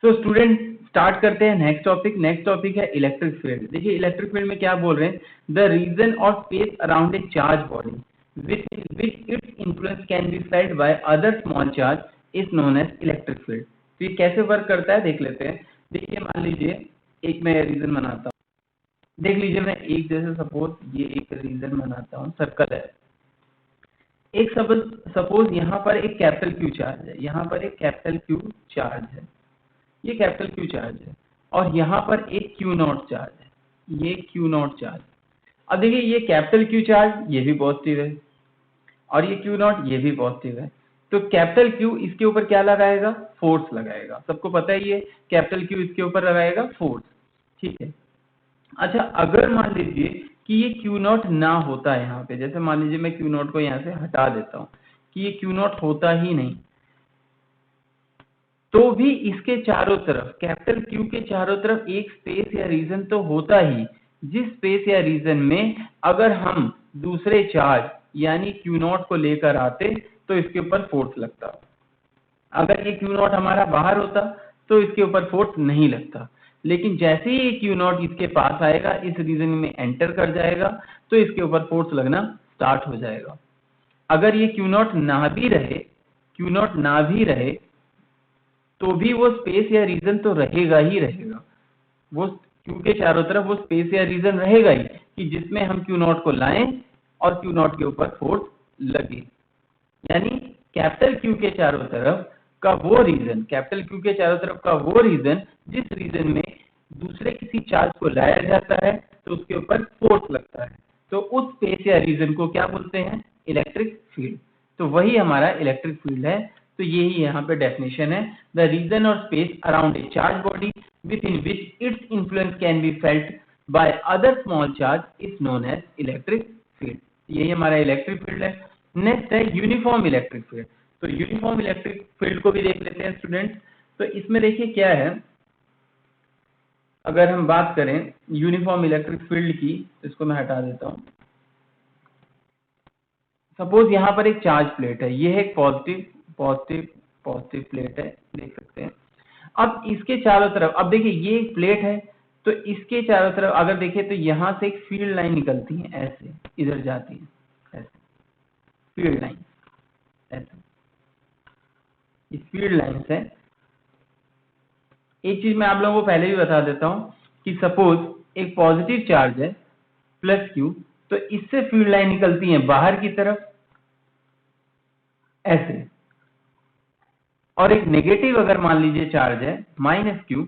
तो student start करते हैं नेक्स्ट टॉपिक है इलेक्ट्रिक फील्ड। देखिए इलेक्ट्रिक फील्ड में क्या बोल रहे हैं, द रीजन और space around a charge body which its influence can be felt by other small charge is known as electric field. तो ये कैसे वर्क करता है देख लेते हैं। देखिए मान लीजिए एक मैं रीजन बनाता हूँ, देख लीजिए मैं एक जैसे सपोज ये एक रीजन बनाता हूँ, सर्कल है। एक सपोज यहाँ पर एक कैपिटल क्यू चार्ज है, यहाँ पर एक कैपिटल क्यू चार्ज है, ये कैपिटल क्यू चार्ज है, और यहाँ पर एक क्यू नॉट चार्ज है, ये क्यू नॉट चार्ज। अब देखिए ये कैपिटल क्यू चार्ज ये भी पॉजिटिव है और ये क्यू नॉट ये भी पॉजिटिव है। तो कैपिटल क्यू इसके ऊपर क्या लगाएगा, फोर्स लगाएगा। सबको पता है ये कैपिटल क्यू इसके ऊपर लगाएगा फोर्स, ठीक है। अच्छा अगर मान लीजिए कि ये क्यू नॉट ना होता है यहाँ पे, जैसे मान लीजिए मैं क्यू नॉट को यहाँ से हटा देता हूँ कि ये क्यू नॉट होता ही नहीं, तो भी इसके चारों तरफ कैपिटल क्यू के चारों तरफ एक स्पेस या रीजन तो होता ही, जिस स्पेस या रीजन में अगर हम दूसरे चार्ज यानी क्यू नॉट को लेकर आते तो इसके ऊपर फोर्स लगता। अगर ये क्यू नॉट हमारा बाहर होता तो इसके ऊपर फोर्स नहीं लगता, लेकिन जैसे ही ये क्यू नॉट इसके पास आएगा, इस रीजन में एंटर कर जाएगा, तो इसके ऊपर फोर्स लगना स्टार्ट हो जाएगा। अगर ये क्यू नॉट ना भी रहे तो भी वो स्पेस या रीजन तो रहेगा ही रहेगा, वो क्यू के चारों तरफ वो स्पेस या रीजन रहेगा ही कि जिसमें हम क्यू नॉट को लाएं और क्यू नॉट के ऊपर फोर्स लगे। यानी कैपिटल क्यू के चारों तरफ का वो रीजन, कैपिटल क्यू के चारों तरफ का वो रीजन जिस रीजन में दूसरे किसी चार्ज को लाया जाता है तो उसके ऊपर फोर्स लगता है, तो उस स्पेस या रीजन को क्या बोलते हैं, इलेक्ट्रिक फील्ड। तो वही हमारा इलेक्ट्रिक फील्ड है। तो यही यहाँ पे डेफिनेशन है, द रीजन और space around a charge body within which its influence can be felt by other small charge is known as electric field. यही हमारा इलेक्ट्रिक फील्ड है। नेक्स्ट है यूनिफॉर्म इलेक्ट्रिक फील्ड। तो uniform electric field को भी देख लेते हैं स्टूडेंट। तो इसमें देखिए क्या है, अगर हम बात करें यूनिफॉर्म इलेक्ट्रिक फील्ड की, तो इसको मैं हटा देता हूं। सपोज यहाँ पर एक चार्ज प्लेट है, ये है एक पॉजिटिव प्लेट है, देख सकते हैं। अब इसके चारों तरफ, अब देखिए ये एक प्लेट है, तो इसके चारों तरफ अगर देखें तो यहाँ से एक फील्ड लाइन निकलती है, ऐसे इधर जाती है, ऐसे फील्ड लाइन, ऐसे ये फील्ड लाइन है। एक चीज मैं आप लोगों को पहले भी बता देता हूं कि सपोज एक पॉजिटिव चार्ज है प्लस क्यू, तो इससे फील्ड लाइन निकलती है बाहर की तरफ ऐसे, और एक नेगेटिव अगर मान लीजिए चार्ज है माइनस क्यू,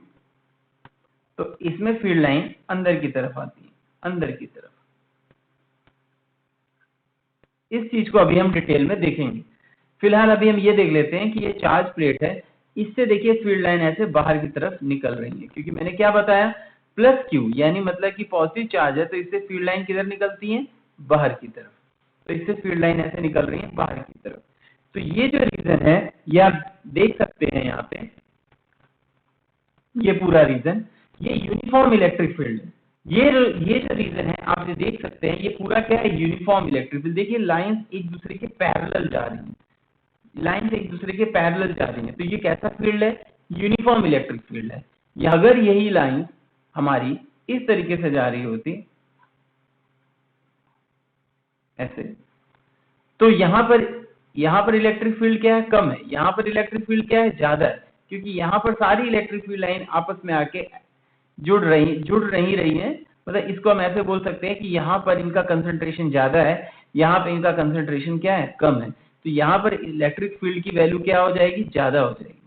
तो इसमें फील्ड लाइन अंदर की तरफ आती है, अंदर की तरफ। इस चीज को अभी हम डिटेल में देखेंगे। फिलहाल अभी हम ये देख लेते हैं कि ये चार्ज प्लेट है, इससे देखिए फील्ड लाइन ऐसे बाहर की तरफ निकल रही है, क्योंकि मैंने क्या बताया, प्लस क्यू यानी मतलब कि पॉजिटिव चार्ज है, तो इससे फील्ड लाइन किधर निकलती है, बाहर की तरफ। तो इससे फील्ड लाइन ऐसे निकल रही है बाहर की तरफ। तो ये जो रीजन है ये आप देख सकते हैं यहाँ पे, ये पूरा रीजन, ये यूनिफॉर्म इलेक्ट्रिक फील्ड है। ये जो रीजन है आप ये देख सकते हैं, ये पूरा क्या है, यूनिफॉर्म इलेक्ट्रिक फील्ड। देखिए लाइंस एक दूसरे के पैरेलल जा रही हैं, लाइन एक दूसरे के पैरेलल जा रही है, तो ये कैसा फील्ड है, यूनिफॉर्म इलेक्ट्रिक फील्ड है। अगर यही लाइन हमारी इस तरीके से जा रही होती ऐसे, तो यहाँ पर इलेक्ट्रिक फील्ड क्या है, कम है, यहाँ पर इलेक्ट्रिक फील्ड क्या है, ज्यादा है, क्योंकि यहाँ पर सारी इलेक्ट्रिक फील्ड लाइन आपस में आके जुड़ नहीं रही है। मतलब इसको हम ऐसे बोल सकते हैं कि यहाँ पर इनका कंसंट्रेशन ज्यादा है, यहाँ पे इनका कंसंट्रेशन क्या है, कम है। तो यहाँ पर इलेक्ट्रिक फील्ड की वैल्यू क्या हो जाएगी, ज्यादा हो जाएगी,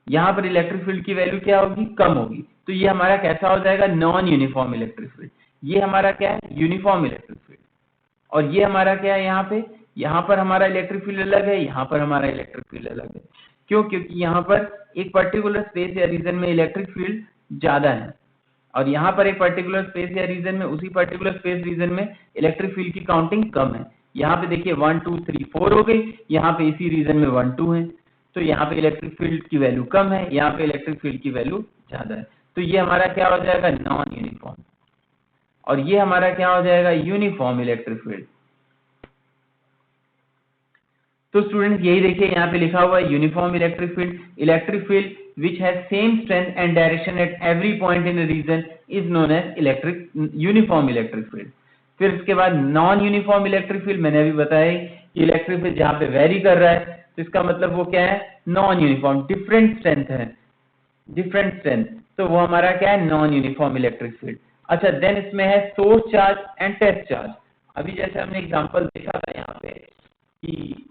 यहाँ पर इलेक्ट्रिक फील्ड की वैल्यू क्या होगी, कम होगी। तो ये हमारा कैसा हो जाएगा, नॉन यूनिफॉर्म इलेक्ट्रिक फील्ड। ये हमारा क्या है, यूनिफॉर्म इलेक्ट्रिक फील्ड। और ये हमारा क्या है, यहाँ पर हमारा इलेक्ट्रिक फील्ड अलग है, यहाँ पर हमारा इलेक्ट्रिक फील्ड अलग है। क्यों, क्योंकि यहाँ पर एक पर्टिकुलर स्पेस या रीजन में इलेक्ट्रिक फील्ड ज्यादा है, और यहाँ पर एक पर्टिकुलर स्पेस या रीजन में, उसी पर्टिकुलर स्पेस रीजन में इलेक्ट्रिक फील्ड की काउंटिंग कम है। यहाँ पे देखिए 1 2 3 4 हो गई, यहाँ पे इसी रीजन में 1 2 है, तो यहाँ पे इलेक्ट्रिक फील्ड की वैल्यू कम है, यहाँ पे इलेक्ट्रिक फील्ड की वैल्यू ज्यादा है। तो ये हमारा क्या हो जाएगा, नॉन यूनिफॉर्म, और ये हमारा क्या हो जाएगा, यूनिफॉर्म इलेक्ट्रिक फील्ड। तो स्टूडेंट्स यही देखिए यहाँ पे लिखा हुआ है uniform electric field. Electric field which has same strength and direction at every point in a region is known as uniform electric field. फिर इसके बाद नॉन यूनिफॉर्म इलेक्ट्रिक फील्ड, मैंने अभी बताया कि इलेक्ट्रिक फील्ड जहां पे वेरी कर रहा है तो इसका मतलब वो क्या है, नॉन यूनिफॉर्म, डिफरेंट स्ट्रेंथ है, डिफरेंट स्ट्रेंथ, तो वो हमारा क्या है, नॉन यूनिफॉर्म इलेक्ट्रिक फील्ड। अच्छा, देन इसमें है source charge and test charge. अभी जैसे हमने एग्जांपल देखा था यहाँ पे कि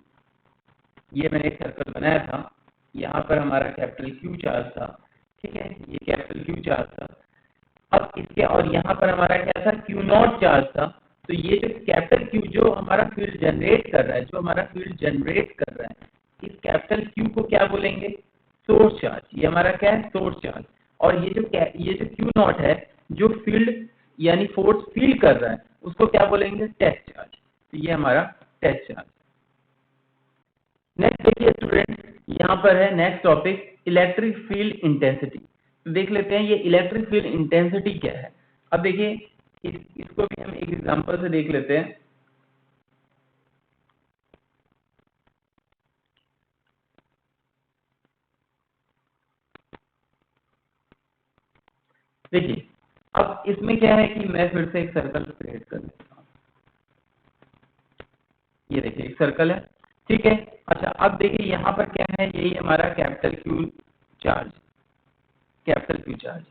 ये मैंने एक सर्कल बनाया था, यहाँ पर हमारा कैपिटल क्यू चार्ज था, ठीक है, ये कैपिटल क्यू चार्ज था। अब इसके और यहाँ पर हमारा क्या था, क्यू नॉट चार्ज था। तो ये जो कैपिटल क्यू जो हमारा फील्ड जनरेट कर रहा है, जो हमारा फील्ड जनरेट कर रहा है, इस कैपिटल क्यू को क्या बोलेंगे, सोर्स चार्ज। ये हमारा क्या है, सोर्स चार्ज। और ये जो क्यू नॉट है, जो फील्ड यानी फोर्स फील कर रहा है, उसको क्या बोलेंगे, टेस्ट चार्ज। तो ये हमारा टेस्ट चार्ज। नेक्स्ट देखिए स्टूडेंट, यहाँ पर है next topic, electric field intensity. तो देख लेते हैं ये इलेक्ट्रिक फील्ड इंटेंसिटी क्या है। अब देखिए इसको भी हम एक एग्जांपल से देख लेते हैं। देखिए अब इसमें क्या है कि मैं फिर से एक सर्कल क्रिएट कर लेता हूँ। ये देखिए एक सर्कल है, ठीक है। अच्छा, अब देखिए यहाँ पर क्या है, यही हमारा capital Q charge, capital Q charge.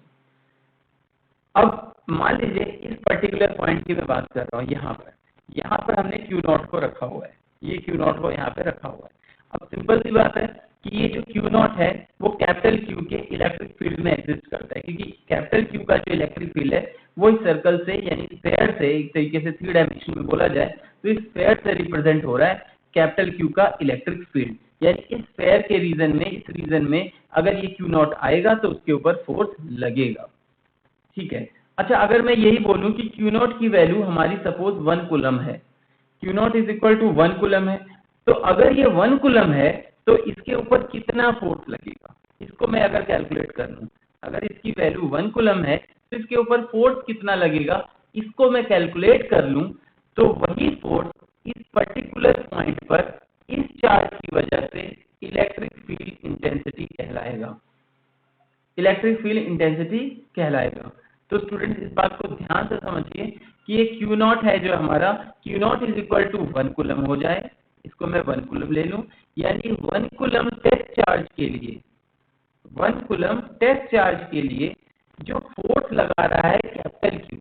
अब मान लीजिए इस पर्टिकुलर पॉइंट की मैं बात कर रहा हूँ, यहाँ पर हमने क्यू नॉट को रखा हुआ है, ये क्यू नॉट को यहाँ पे रखा हुआ है। अब सिंपल सी बात है कि ये जो क्यू नॉट है वो कैपिटल क्यू के इलेक्ट्रिक फील्ड में एग्जिस्ट करता है, क्योंकि कैपिटल क्यू का जो इलेक्ट्रिक फील्ड है वो इस सर्कल से यानी स्फेयर से, एक तरीके से 3 डायमेंशन में बोला जाए तो इस स्फेयर से रिप्रेजेंट हो रहा है कैपिटल क्यू का इलेक्ट्रिक फील्ड। यानी इस स्फेयर के रीजन में, इस रीजन में अगर ये क्यू नॉट आएगा तो उसके ऊपर फोर्स लगेगा, ठीक है। अच्छा, अगर मैं यही बोलूं कि क्यू नॉट की वैल्यू हमारी सपोज 1 कूलम है, Q naught is equal to 1 coulomb है, तो अगर ये 1 कूलम है तो इसके ऊपर कितना फोर्स लगेगा, इसको मैं अगर कैलकुलेट कर लूं, अगर इसकी वैल्यू 1 कूलम है तो इसके ऊपर फोर्स कितना लगेगा, इसको मैं कैलकुलेट कर लूं, तो वही फोर्स इस पर्टिकुलर पॉइंट पर इस चार्ज की वजह से इलेक्ट्रिक फील्ड इंटेंसिटी कहलाएगा, इलेक्ट्रिक फील्ड इंटेंसिटी कहलाएगा। तो स्टूडेंट इस बात को ध्यान से समझिए कि ये क्यू नॉट है जो हमारा, Q naught is equal to 1 coulomb हो जाए, इसको मैं 1 कूलम ले लूं, यानी 1 कूलम टेस्ट चार्ज के लिए, 1 कूलम टेस्ट चार्ज के लिए जो फोर्स लगा रहा है कैपिटल क्यू,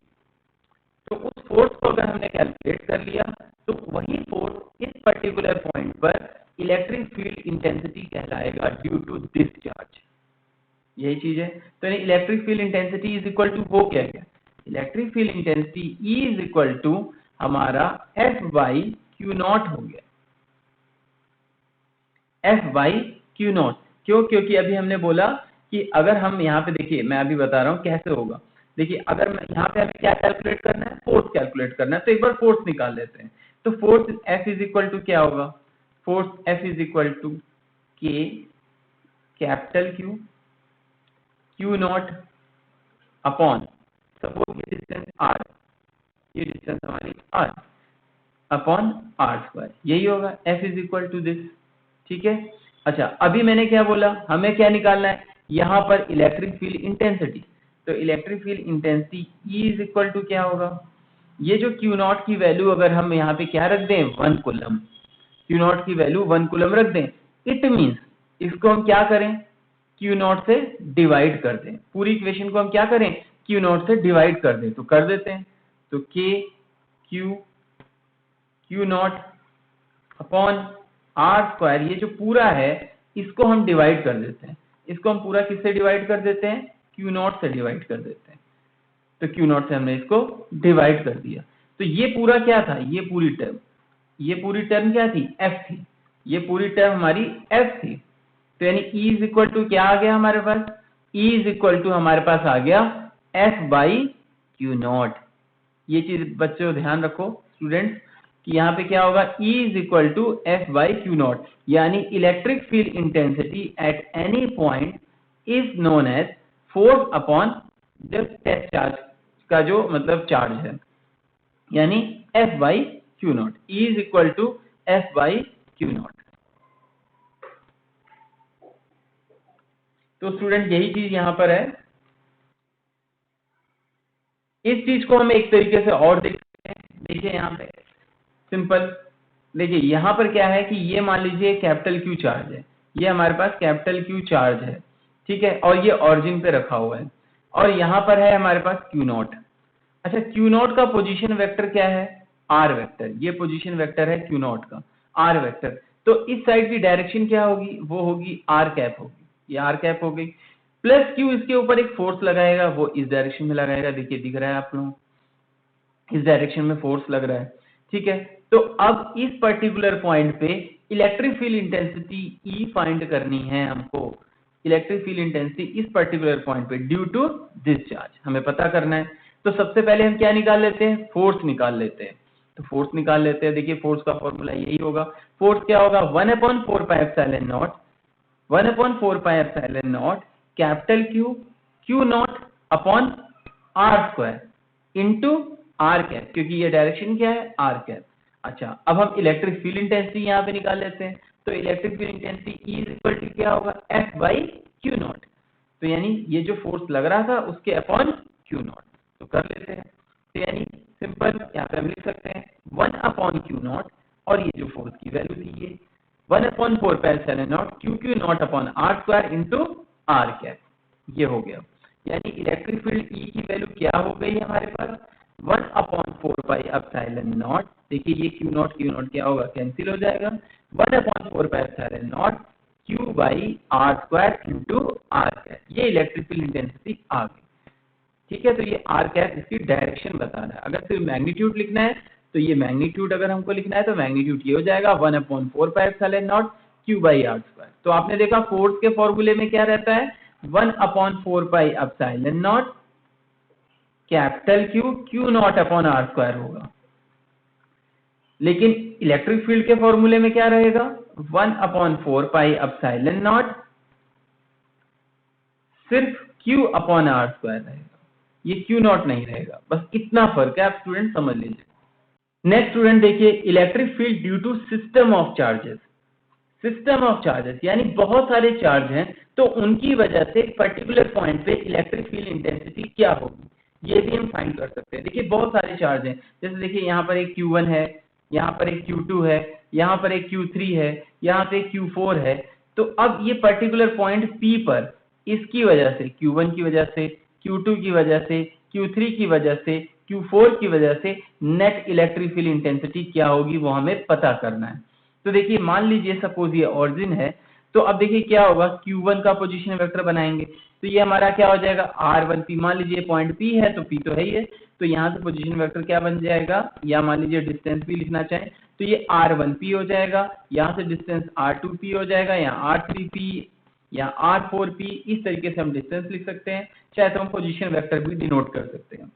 तो उस फोर्स को अगर हमने कैलकुलेट कर लिया तो वही फोर्स इस पर्टिकुलर पॉइंट पर इलेक्ट्रिक फील्ड इंटेंसिटी कहलाएगा ड्यू टू दिस चार्ज। यही चीज है। तो electric field intensity is equal to वो क्या गया, electric field intensity E is equal to हमारा F बाई क्यू नॉट हो गया, F बाई क्यू नॉट। क्यों, क्योंकि अभी हमने बोला कि अगर हम यहाँ पे देखिए, मैं अभी बता रहा हूँ कैसे होगा। देखिए अगर मैं यहाँ पे हमें क्या कैलकुलेट करना है, फोर्स कैलकुलेट करना है, तो एक बार फोर्स निकाल लेते हैं। तो force F is equal to क्या होगा, force F is equal to K capital Q Q naught upon suppose ये डिस्टेंस r, ये डिस्टेंस हमारी r अपॉन r स्क्वायर, यही होगा F is equal to this, ठीक है। अच्छा, अभी मैंने क्या बोला, हमें क्या निकालना है, यहाँ पर इलेक्ट्रिक फील्ड इंटेंसिटी। तो electric field intensity E is equal to क्या होगा, ये जो क्यू नॉट की वैल्यू अगर हम यहाँ पे क्या रख दें, 1 कूलम, क्यू नॉट की वैल्यू 1 कूलम रख दें, इट मींस इसको हम क्या करें, क्यू नॉट से डिवाइड कर दें, पूरी इक्वेशन को हम क्या करें, क्यू नॉट से डिवाइड कर दें, तो कर देते हैं। तो K Q naught upon are square, ये जो पूरा है इसको हम डिवाइड कर देते हैं, इसको हम पूरा किससे डिवाइड कर देते हैं, क्यू नॉट से डिवाइड कर देते हैं। तो क्यू नॉट से हमने इसको डिवाइड कर दिया, तो ये पूरा क्या था, ये पूरी टर्म क्या थी, एफ थी, ये पूरी टर्म हमारी एफ थी। तो यानी E इज इक्वल टू क्या आ गया हमारे पास, E इज इक्वल टू हमारे पास आ गया F बाई क्यू नॉट। ये चीज बच्चों ध्यान रखो स्टूडेंट्स कि यहाँ पे क्या होगा, E is equal to F by Q naught, यानी electric field intensity at any point is known as force upon just test charge का जो मतलब चार्ज है, यानी F by Q naught, E is equal to F by Q naught. तो student यही चीज यहाँ पर है। इस चीज को हम एक तरीके से और देखते हैं। देखिए यहाँ पे सिंपल, देखिए यहाँ पर क्या है कि ये मान लीजिए कैपिटल क्यू चार्ज है, ये हमारे पास कैपिटल क्यू चार्ज है, ठीक है, और ये ऑरिजिन पे रखा हुआ है, और यहाँ पर है हमारे पास क्यू नॉट। अच्छा, क्यू नॉट का पोजीशन वेक्टर क्या है? R vector. ये पोजीशन वेक्टर है क्यू नॉट का, आर वेक्टर। तो इस साइड की डायरेक्शन क्या होगी? वो होगी आर कैप होगी, ये आर कैप हो गई, प्लस क्यू इसके ऊपर एक फोर्स लगाएगा, वो इस डायरेक्शन में लगाएगा, देखिए दिख रहा है आप लोगों, इस डायरेक्शन में फोर्स लग रहा है, ठीक है। तो अब इस पर्टिकुलर पॉइंट पे इलेक्ट्रिक फील्ड इंटेंसिटी ई फाइंड करनी है हमको, इलेक्ट्रिक फील्ड इंटेंसिटी इस पर्टिकुलर पॉइंट पे ड्यू टू दिस चार्ज हमें पता करना है। तो सबसे पहले हम क्या निकाल लेते हैं? फोर्स निकाल लेते हैं। तो फोर्स निकाल लेते हैं। देखिए फोर्स का फॉर्मूला यही होगा, फोर्स क्या होगा? 1/4πε0, 1/4πε0 capital q, q naught upon are square into r cap, क्योंकि ये डायरेक्शन क्या है? R cap. अच्छा, अब हम इलेक्ट्रिक फील्ड इंटेंसिटी यहाँ पे निकाल लेते हैं। तो electric field intensity E is equal to क्या होगा? F by Q naught. तो यानी ये जो फोर्स लग रहा था उसके अपॉन क्यू नॉट, तो कर लेते हैं। तो यानी सिंपल यहाँ पे हम लिख सकते हैं 1/क्यू नॉट, और ये जो फोर्स की वैल्यू थी ये 1/4πε0 q naught upon are square into r cap, ये हो गया। यानी इलेक्ट्रिक फील्ड ई की वैल्यू क्या हो गई हमारे पास? 1/4πε0। देखिए ये क्यू नॉट क्या होगा? कैंसिल हो जाएगा। 1/4πε0 q by r square into r cap, ये इलेक्ट्रिक फील्ड इंटेंसिटी आ गई, ठीक है। तो ये आर कैप इसकी डायरेक्शन बता रहा है। अगर सिर्फ मैग्नीट्यूड लिखना है तो ये मैग्नीट्यूड अगर हमको लिखना है तो मैग्नीट्यूड ये हो जाएगा 1/4πε0 क्यू बाई आर स्क्वायर। तो आपने देखा फोर्स के फॉर्मूले में क्या रहता है? 1/4πε0 capital q, q naught upon are square होगा। लेकिन इलेक्ट्रिक फील्ड के फॉर्मूले में क्या रहेगा? 1/4πε0 सिर्फ क्यू अपॉन आर स्क्वायर रहेगा, ये क्यू नॉट नहीं रहेगा। बस इतना फर्क है, आप स्टूडेंट समझ लीजिए। नेक्स्ट स्टूडेंट देखिए, electric field due to system of charges. System of charges यानी बहुत सारे चार्ज हैं, तो उनकी वजह से पर्टिकुलर पॉइंट पे इलेक्ट्रिक फील्ड इंटेंसिटी क्या होगी, ये भी हम फाइंड कर सकते हैं। देखिए बहुत सारे चार्ज हैं, जैसे देखिए यहाँ पर एक Q1 है, यहाँ पर एक Q2 है, यहाँ पर एक Q3 है, यहाँ पे Q4 है। तो अब ये पर्टिकुलर पॉइंट P पर इसकी वजह से, Q1 की वजह से, Q2 की वजह से, Q3 की वजह से, Q4 की वजह से नेट इलेक्ट्रिक फील्ड इंटेंसिटी क्या होगी वो हमें पता करना है। तो देखिए मान लीजिए सपोज ये ऑरिजिन है, तो अब देखिए क्या होगा, Q1 का पोजीशन वेक्टर बनाएंगे, तो ये हमारा क्या हो जाएगा? R1P। मान लीजिए पॉइंट P है तो P तो है ही है, तो यहाँ से पोजीशन वेक्टर क्या बन जाएगा, या मान लीजिए डिस्टेंस भी लिखना चाहें तो ये R1P हो जाएगा, यहाँ से डिस्टेंस R2P हो जाएगा, यहाँ R3P या R4P, इस तरीके से हम डिस्टेंस लिख सकते हैं। चाहे तो हम पोजीशन वेक्टर भी डिनोट कर सकते हैं।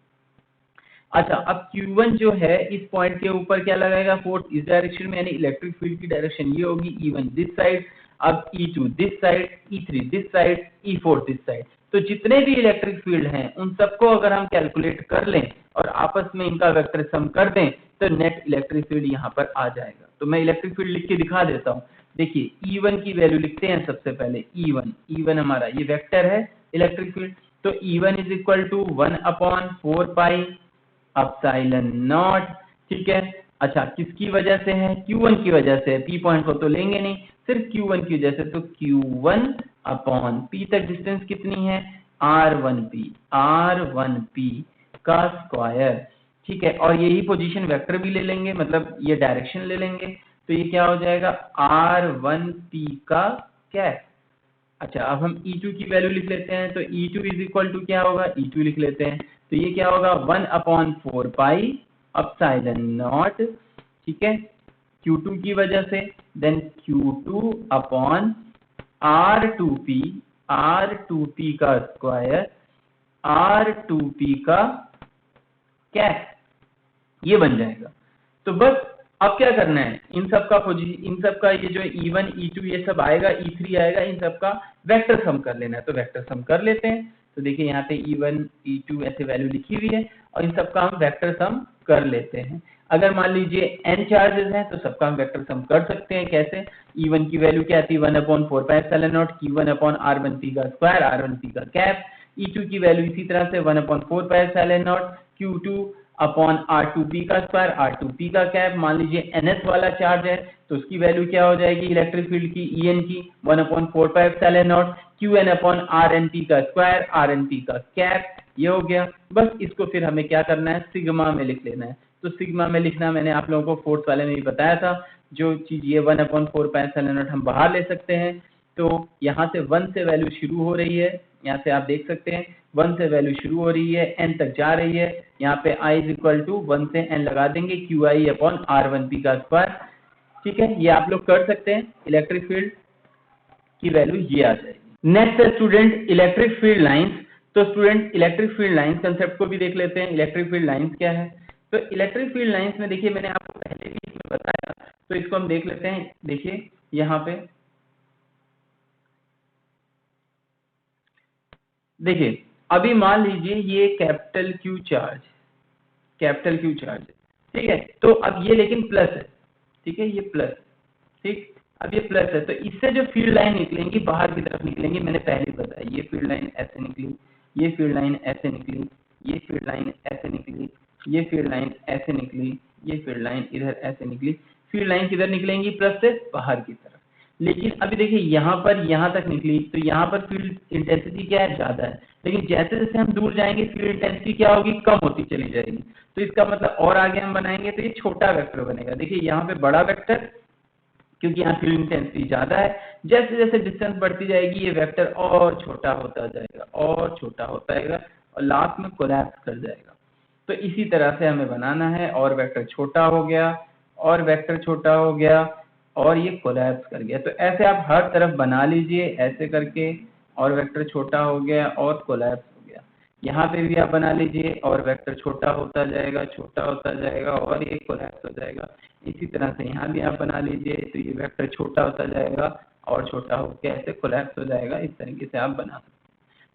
अच्छा, अब Q1 जो है इस पॉइंट के ऊपर क्या लगाएगा? फोर्स इस डायरेक्शन में, यानी इलेक्ट्रिक फील्ड की डायरेक्शन ये होगी, E1 दिस साइड, अब E2 this side, E3 this side, E4 this side. तो जितने भी इलेक्ट्रिक फील्ड हैं उन सबको अगर हम कैलकुलेट कर लें और आपस में इनका वेक्टर सम कर दें तो नेट इलेक्ट्रिक फील्ड यहाँ पर आ जाएगा। तो मैं इलेक्ट्रिक फील्ड लिख के दिखा देता हूँ। देखिए E1 की वैल्यू लिखते हैं सबसे पहले। E1 हमारा ये वेक्टर है इलेक्ट्रिक फील्ड, तो E1 इज इक्वल टू 1/4πε0, ठीक है। अच्छा, किसकी वजह से है? Q1 की वजह से। P पॉइंट को तो लेंगे नहीं, सिर्फ Q1 की वजह से, तो Q1 अपॉन P तक डिस्टेंस कितनी है? R1P का स्क्वायर, ठीक है। और यही पोजीशन वेक्टर भी ले लेंगे, मतलब ये डायरेक्शन ले लेंगे, तो ये क्या हो जाएगा? R1P का कैप। अच्छा, अब हम E2 की वैल्यू लिख लेते हैं, तो E2 इज इक्वल टू क्या होगा? E2 लिख लेते हैं, तो ये क्या होगा? 1/4πε0, ठीक है, Q2 की वजह से, देन Q2 अपॉन R2P का स्क्वायर, R2P का कैप, ये बन जाएगा। तो बस अब क्या करना है, इन सब का ये जो E1 E2 ये सब आएगा, E3 आएगा, इन सब का वेक्टर सम कर लेना है। तो वेक्टर सम कर लेते हैं। तो देखिए यहाँ पे E1 E2 ऐसे वैल्यू लिखी हुई है और इन सब का हम वेक्टर सम कर लेते हैं। अगर मान लीजिए n चार्जेस हैं तो सबका हम वेक्टर सम कर सकते हैं। कैसे? E1 की वैल्यू क्या आती है 1/4πε0 Q1/r1p का स्क्वायर r1p का कैप। E2 की वैल्यू इसी तरह से 1/4πε0 Q2/r2p का स्क्वायर r2p का कैप। मान लीजिए ns वाला चार्ज है तो उसकी वैल्यू क्या हो जाएगी इलेक्ट्रिक फील्ड की En की 1/4πε0 Qn/rnp का स्क्वायर rnp का कैप। ये हो गया। बस इसको फिर हमें क्या करना है सिग्मा में लिख लेना है। तो सिग्मा में लिखना मैंने आप लोगों को फोर्स वाले में भी बताया था। जो चीज ये 1/4πε0 हम बाहर ले सकते हैं। तो यहाँ से 1 से वैल्यू शुरू हो रही है, यहाँ से आप देख सकते हैं 1 से वैल्यू शुरू हो रही है, n तक जा रही है। यहाँ पे i = 1 से n लगा देंगे Qi/r1p का स्क्वायर। ठीक है, ये आप लोग कर सकते हैं। इलेक्ट्रिक फील्ड की वैल्यू ये आ जाएगी। नेक्स्ट है स्टूडेंट इलेक्ट्रिक फील्ड लाइंस। तो student electric field lines concept को भी देख लेते हैं। इलेक्ट्रिक फील्ड लाइंस क्या है? तो इलेक्ट्रिक फील्ड लाइंस में देखिए मैंने आपको पहले भी इसमें बताया, तो इसको हम देख लेते हैं। देखिए यहाँ पे देखिए अभी मान लीजिए ये कैपिटल Q चार्ज है, ठीक है। तो अब ये लेकिन प्लस है, ठीक है, ये प्लस, ठीक। अब ये प्लस है तो इससे जो फील्ड लाइन निकलेंगी बाहर की तरफ निकलेंगी। मैंने पहले बताया ये फील्ड लाइन ऐसे निकली, ये फील्ड लाइन ऐसे निकली, ये फील्ड लाइन ऐसे निकली, ये फील्ड लाइन ऐसे निकली, ये फील्ड लाइन इधर ऐसे निकली। फील्ड लाइन किधर निकलेंगी? प्लस से बाहर की तरफ। लेकिन अभी देखिए यहाँ पर यहाँ तक निकली तो यहाँ पर फील्ड इंटेंसिटी क्या है? ज्यादा है। लेकिन जैसे जैसे हम दूर जाएंगे फील्ड इंटेंसिटी क्या होगी? कम होती चली जाएगी। तो इसका मतलब और आगे हम बनाएंगे तो ये छोटा वेक्टर बनेगा। देखिए यहाँ पे बड़ा वेक्टर, क्योंकि यहाँ फील्ड इंटेंसिटी ज्यादा है। जैसे जैसे डिस्टेंस बढ़ती जाएगी ये वेक्टर और छोटा होता जाएगा और छोटा होता जाएगा और लास्ट में कोलैप्स कर जाएगा। तो इसी तरह से हमें बनाना है। और वेक्टर छोटा हो गया और वेक्टर छोटा हो गया और ये कोलैप्स कर गया। तो ऐसे आप हर तरफ बना लीजिए ऐसे करके। और वेक्टर छोटा हो गया और कोलैप्स हो गया। यहाँ पे भी आप बना लीजिए और वेक्टर छोटा होता जाएगा और ये कोलैप्स हो जाएगा। इसी तरह से यहाँ भी आप बना लीजिए तो ये वेक्टर छोटा होता जाएगा और छोटा होकर ऐसे कोलैप्स हो जाएगा। इस तरीके से आप बना सकते हैं।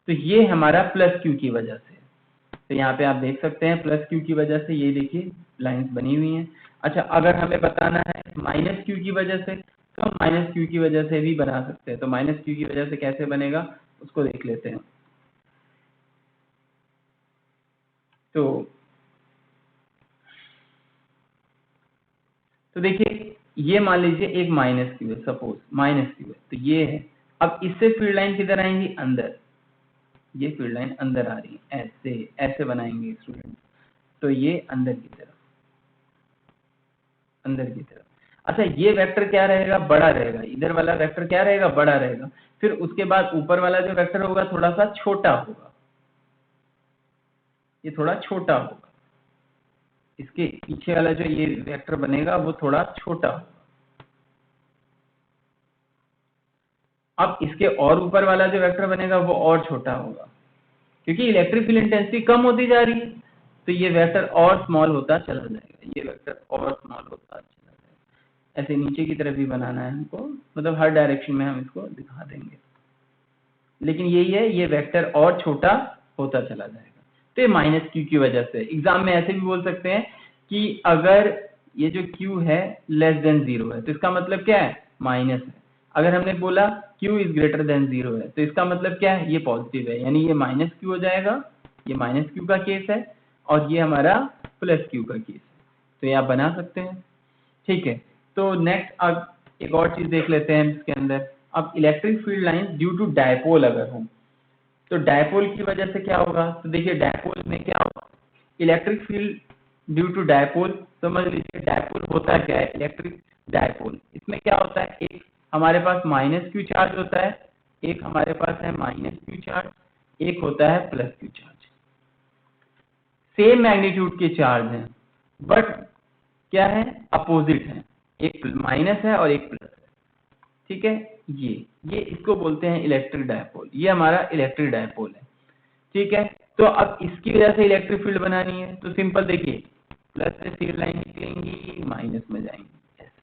तो ये हमारा प्लस क्यू की वजह से। तो यहाँ पे आप देख सकते हैं प्लस क्यू की वजह से ये देखिए लाइंस बनी हुई हैं। अच्छा, अगर हमें बताना है माइनस क्यू की वजह से तो हम माइनस क्यू की वजह से भी बना सकते हैं। तो माइनस क्यू की वजह से कैसे बनेगा उसको देख लेते हैं। तो देखिए ये मान लीजिए एक माइनस क्यू है, सपोज माइनस क्यू है तो ये है। अब इससे फील्ड लाइन किधर आएंगी? अंदर। ये फील्ड लाइन अंदर आ रही है, ऐसे ऐसे बनाएंगे स्टूडेंट। तो ये अंदर की तरफ, अंदर की तरफ। अच्छा, ये वेक्टर क्या रहेगा? बड़ा रहेगा। इधर वाला वेक्टर क्या रहेगा? बड़ा रहेगा। फिर उसके बाद ऊपर वाला जो वेक्टर होगा थोड़ा सा छोटा होगा, ये थोड़ा छोटा होगा। इसके पीछे वाला जो ये वेक्टर बनेगा वो थोड़ा छोटा होगा। अब इसके और ऊपर वाला जो वेक्टर बनेगा वो और छोटा होगा, क्योंकि इलेक्ट्रिक फील्ड इंटेंसिटी कम होती जा रही है। तो ये वेक्टर और स्मॉल होता चला जाएगा, ये वेक्टर और स्मॉल होता चला जाएगा। ऐसे नीचे की तरफ भी बनाना है हमको, मतलब हर डायरेक्शन में हम इसको दिखा देंगे। लेकिन यही है, ये वेक्टर और छोटा होता चला जाएगा। तो ये माइनस क्यू की वजह से। एग्जाम में ऐसे भी बोल सकते हैं कि अगर ये जो क्यू है लेस देन 0 है तो इसका मतलब क्या है? माइनस है। अगर हमने बोला क्यू इज ग्रेटर देन 0 है तो इसका मतलब क्या है? ये पॉजिटिव है, यानी ये माइनस क्यू हो जाएगा। ये माइनस क्यू का केस है और ये हमारा प्लस क्यू का केस है। तो ये आप बना सकते हैं, ठीक है। तो नेक्स्ट अब एक और चीज देख लेते हैं इसके अंदर। अब electric field line due to dipole अगर हो तो डायपोल की वजह से क्या होगा? तो देखिए डायपोल में क्या होगा? Electric field due to dipole, समझ लीजिए डायपोल होता क्या है? इलेक्ट्रिक डायपोल, इसमें क्या होता है? एक हमारे पास माइनस क्यू चार्ज होता है, एक हमारे पास है माइनस क्यू चार्ज, एक होता है plus Q charge. Same magnitude के चार्ज हैं बट क्या है? अपोजिट है। एक माइनस है और एक प्लस है, ठीक है। ये इसको बोलते हैं इलेक्ट्रिक डायपोल। ये हमारा इलेक्ट्रिक डायपोल है, ठीक है। तो अब इसकी वजह से इलेक्ट्रिक फील्ड बनानी है तो सिंपल देखिए, प्लस से फील्ड लाइन निकलेंगी माइनस में जाएंगी ऐसे,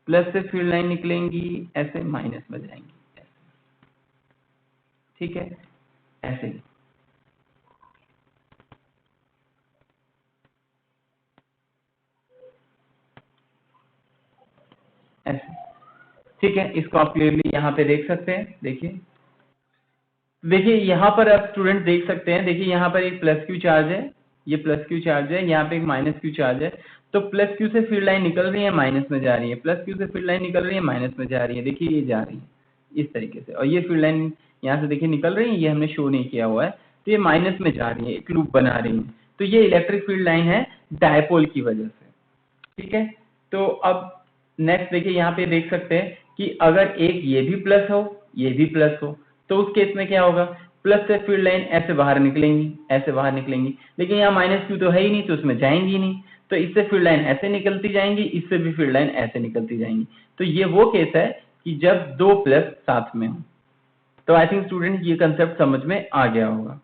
प्लस से फील्ड लाइन निकलेंगी ऐसे माइनस में जाएंगी ऐसे, ठीक है, ऐसे ही। ठीक है, इसको आप क्लियरली यहाँ पे देख सकते हैं। देखिए यहाँ पर आप स्टूडेंट देख सकते हैं, देखिए यहाँ पर एक प्लस क्यू चार्ज है, ये प्लस क्यू चार्ज है, यहाँ पे एक माइनस क्यू चार्ज है। तो प्लस क्यू से फील्ड लाइन निकल रही है, माइनस में जा रही है, प्लस क्यू से फील्ड लाइन निकल रही है, माइनस में जा रही है। देखिए ये जा रही है इस तरीके से, और ये फील्ड लाइन यहाँ से देखिए निकल रही है, ये हमने शो नहीं किया हुआ है, तो ये माइनस में जा रही है, एक लूप बना रही है। तो ये इलेक्ट्रिक फील्ड लाइन है डायपोल की वजह से। ठीक है, तो अब नेक्स्ट देखिए यहाँ पे देख सकते हैं कि अगर एक ये भी प्लस हो, ये भी प्लस हो, तो उस केस में क्या होगा, प्लस से फील्ड लाइन ऐसे बाहर निकलेंगी, ऐसे बाहर निकलेंगी, लेकिन यहाँ माइनस क्यू तो है ही नहीं, तो उसमें जाएंगी नहीं। तो इससे फील्ड लाइन ऐसे निकलती जाएंगी, इससे भी फील्ड लाइन ऐसे निकलती जाएंगी। तो ये वो केस है कि जब दो प्लस साथ में हो। तो आई थिंक स्टूडेंट ये कंसेप्ट समझ में आ गया होगा।